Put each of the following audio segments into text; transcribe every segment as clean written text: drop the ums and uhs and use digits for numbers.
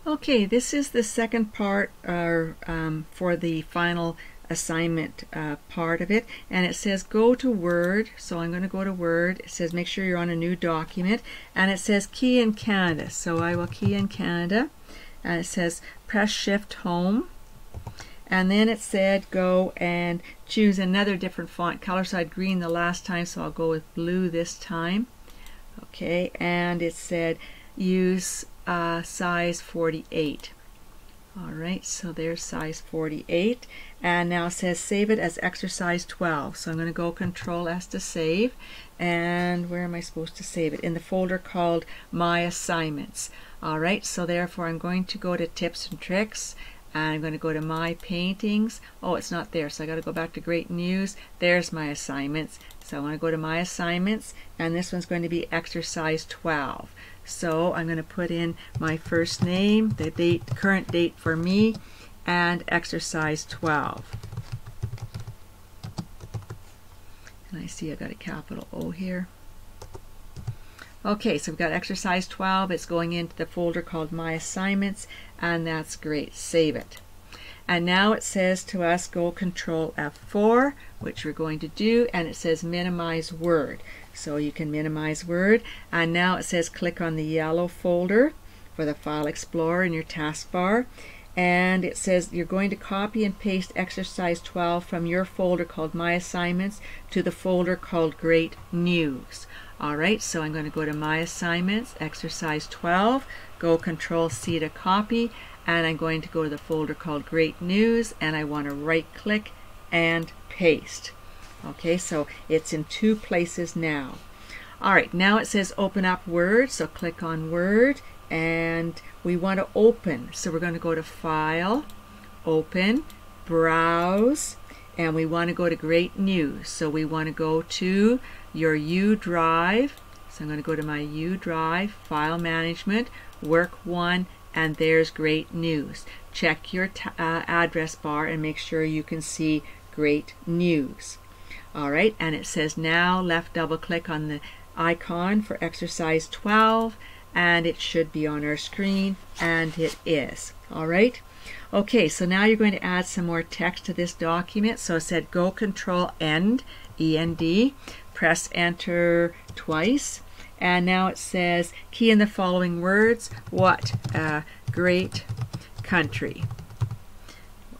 Okay, this is the second part for the final assignment part of it, and it says go to Word. So I'm going to go to Word. It says make sure you're on a new document, and it says key in Canada. So I will key in Canada, and it says press Shift Home, and then it said go and choose another different font color. So I had green the last time, so I'll go with blue this time. Okay, and it said use size 48. Alright, so there's size 48, and now it says save it as exercise 12. So I'm going to go Control S to save, and where am I supposed to save it? In the folder called My Assignments. Alright, so therefore I'm going to go to Tips and Tricks, and I'm going to go to My Paintings. Oh, it's not there, so I got to go back to Great News. There's My Assignments. So I want to go to My Assignments, and this one's going to be exercise 12. So I'm going to put in my first name, the date, current date for me, and exercise 12. And I see I got a capital O here. Okay, so we've got exercise 12. It's going into the folder called My Assignments, and that's great. Save it. And now it says to us go Control F4, which we're going to do, and it says minimize Word. So you can minimize Word, and now it says click on the yellow folder for the File Explorer in your taskbar, and it says you're going to copy and paste exercise 12 from your folder called My Assignments to the folder called Great News. Alright, so I'm going to go to My Assignments, exercise 12, go Control C to copy, and I'm going to go to the folder called Great News, and I want to right click and paste. Okay, so it's in two places now. Alright, now it says open up Word, so click on Word, and we want to open. So we're going to go to File, Open, Browse, and we want to go to Great News. So we want to go to your U drive. So I'm going to go to my U drive, File Management, Work 1, and there's Great News. Check your address bar and make sure you can see Great News. Alright, and it says now left double click on the icon for exercise 12, and it should be on our screen, and it is. Alright, okay, so now you're going to add some more text to this document. So it said go Control End, END, press enter twice, and now it says key in the following words. What a great country,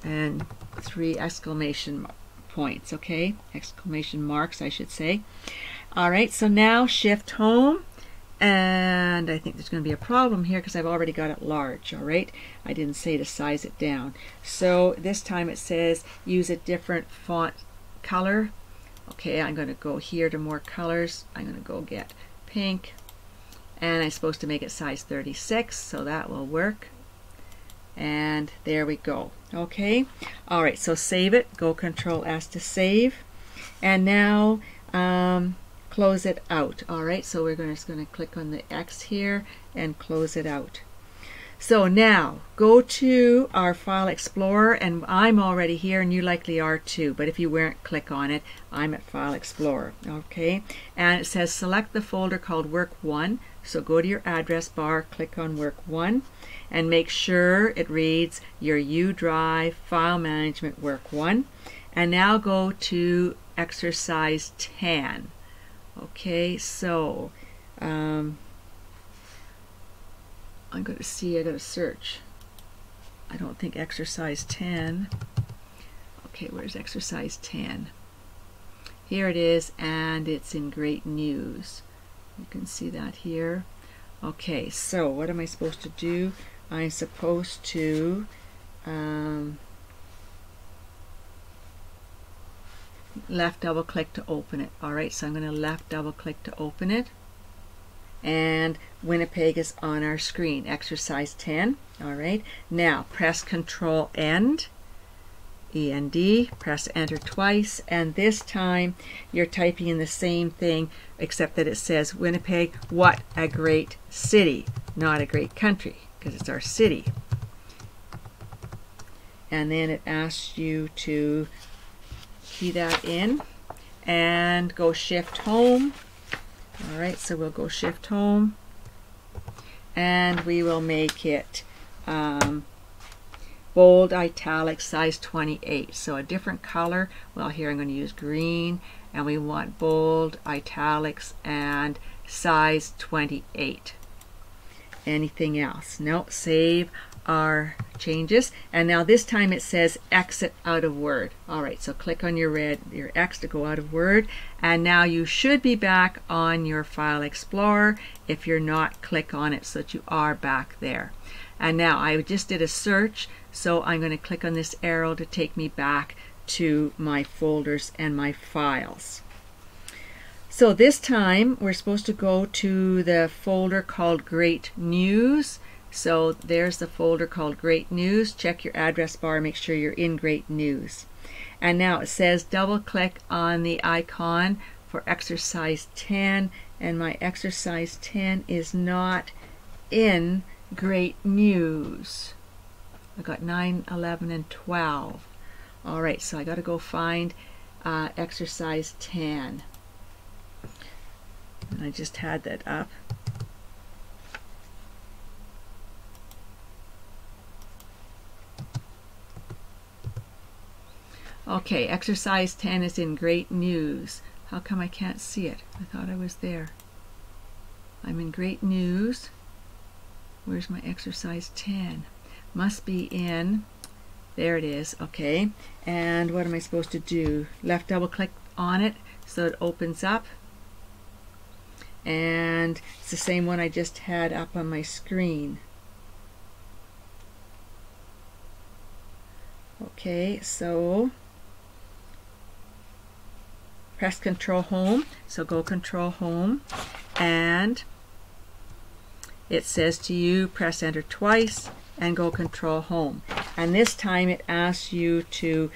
and 3 exclamation points. Okay, exclamation marks I should say. Alright, so now Shift Home, and I think there's going to be a problem here because I've already got it large. Alright, I didn't say to size it down, so this time it says use a different font color. Okay, I'm going to go here to more colors. I'm going to go get pink, and I'm supposed to make it size 36, so that will work. And there we go. Okay, alright, so save it, go Control S to save, and now close it out. Alright, so we're just going to click on the X here and close it out. So now go to our File Explorer, and I'm already here and you likely are too, but if you weren't, click on it. I'm at File Explorer. Okay, and it says select the folder called Work 1, so go to your address bar, click on Work 1, and make sure it reads your U drive File Management Work 1, and now go to exercise 10. Okay, so I'm going to see, I got to search. I don't think exercise 10. Okay, where's exercise 10? Here it is, and it's in Great News. You can see that here. Okay, so what am I supposed to do? I'm supposed to left double click to open it. Alright, so I'm going to left double click to open it, and Winnipeg is on our screen, exercise 10. Alright, now press Control End, END, press enter twice, and this time you're typing in the same thing except that it says Winnipeg, what a great city, not a great country, because it's our city. And then it asks you to key that in and go Shift Home. Alright, so we'll go Shift Home, and we will make it bold, italic, size 28. So a different color. Well, here I'm going to use green, and we want bold, italics, and size 28. Anything else? No. Save our changes, and now this time it says exit out of Word. Alright, so click on your X to go out of Word, and now you should be back on your File Explorer. If you're not, click on it so that you are back there. And now I just did a search, so I'm going to click on this arrow to take me back to my folders and my files. So this time we're supposed to go to the folder called Great News. So there's the folder called Great News. Check your address bar, make sure you're in Great News. And now it says double click on the icon for exercise 10, and my exercise 10 is not in Great News. I got 9, 11, and 12. Alright, so I got to go find exercise 10. And I just had that up. Okay, exercise 10 is in Great News. How come I can't see it? I thought I was there. I'm in Great News. Where's my exercise 10? Must be in, there it is, okay. And what am I supposed to do? Left double click on it so it opens up. And it's the same one I just had up on my screen. Okay, so press Control Home. So go Control Home, and it says to you press Enter twice and go Control Home. And this time it asks you to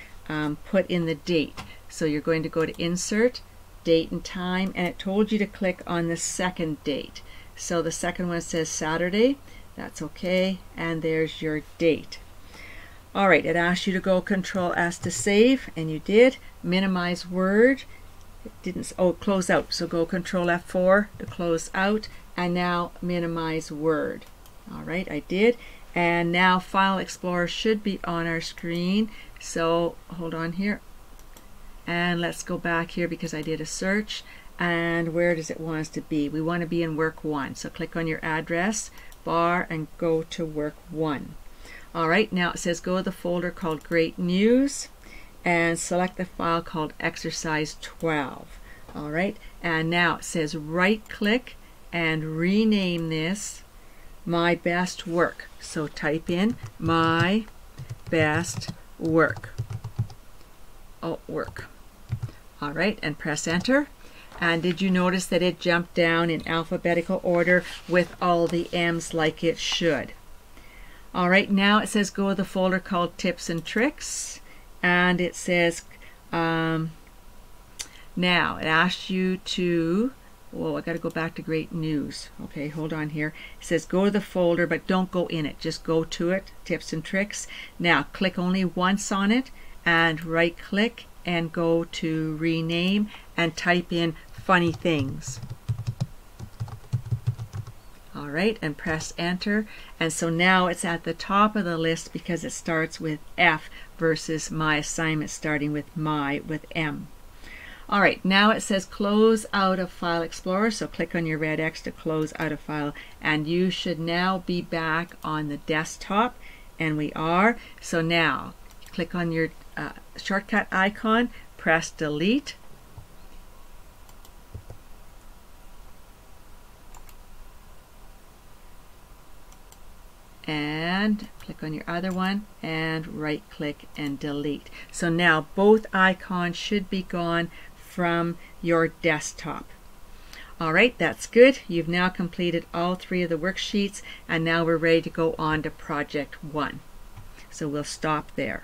put in the date. So you're going to go to Insert, Date and Time, and it told you to click on the second date. So the second one says Saturday. That's okay, and there's your date. Alright, it asks you to go Control S to save, and you did. Minimize Word. It didn't, oh, close out. So go Control F4 to close out, and now minimize Word. Alright, I did. And now File Explorer should be on our screen. So hold on here. And let's go back here because I did a search. And where does it want us to be? We want to be in Work 1. So click on your address bar and go to Work 1. Alright, now it says go to the folder called Great News and select the file called Exercise 12. Alright, and now it says right click and rename this My Best Work. So type in My Best Work. Oh, work. Alright, and press Enter. And did you notice that it jumped down in alphabetical order with all the M's like it should? Alright, now it says go to the folder called Tips and Tricks, and it says now it asks you to, whoa, I got to go back to Great News. Okay, hold on here. It says go to the folder, but don't go in it, just go to it, Tips and Tricks. Now click only once on it and right click and go to rename and type in funny things. Alright, and press Enter, and so now it's at the top of the list because it starts with F versus my assignment starting with with M. Alright, now it says close out of File Explorer, so click on your red X to close out of File, and you should now be back on the desktop, and we are. So now click on your shortcut icon, press Delete, and click on your other one and right click and delete. So now both icons should be gone from your desktop. Alright, that's good. You've now completed all 3 of the worksheets, and now we're ready to go on to project 1. So we'll stop there.